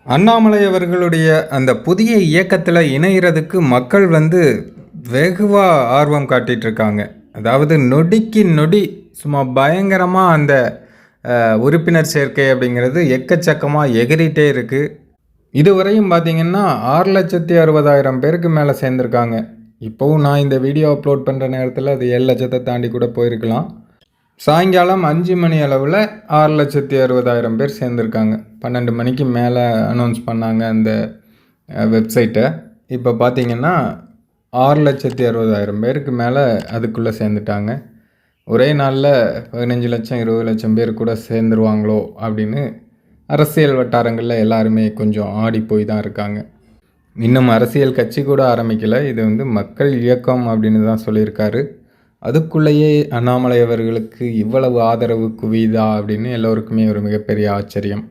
அண்ணாமலை அவர்களுடைய அந்த புதிய இயக்கத்தில் இணைகிறதுக்கு மக்கள் வெகுவா ஆர்வம் காட்டிட்டு இருக்காங்க. அதாவது நொடிக்கு நொடி சும்மா பயங்கரமாக அந்த உறுப்பினர் சேர்க்கை அப்படிங்கிறது எக்கச்சக்கமாக எகிரிட்டே இருக்குது. இதுவரையும் பார்த்திங்கன்னா 6,60,000 பேருக்கு மேலே சேர்ந்துருக்காங்க. இப்போவும் நான் இந்த வீடியோ அப்லோட் பண்ணுற நேரத்தில் அது 7 லட்சத்தை தாண்டி கூட போயிருக்கலாம். சாயங்காலம் 5 மணி அளவில் 6,60,000 பேர் சேர்ந்துருக்காங்க. 12 மணிக்கு மேலே அனௌன்ஸ் பண்ணாங்க அந்த வெப்சைட்டை. இப்போ பார்த்திங்கன்னா 6,60,000 பேருக்கு மேலே அதுக்குள்ளே சேர்ந்துட்டாங்க. ஒரே நாளில் 15 லட்சம் 20 லட்சம் பேர் கூட சேர்ந்துருவாங்களோ அப்படின்னு அரசியல் வட்டாரங்களில் எல்லாருமே கொஞ்சம் ஆடி போய் தான் இருக்காங்க. இன்னும் அரசியல் கட்சி கூட ஆரம்பிக்கலை. இது மக்கள் இயக்கம் அப்படின்னு தான் சொல்லியிருக்காரு. அதுக்குள்ளேயே அண்ணாமலை அவர்களுக்கு இவ்வளவு ஆதரவு குவியுதா அப்படின்னு எல்லோருக்குமே ஒரு மிகப்பெரிய ஆச்சரியம்.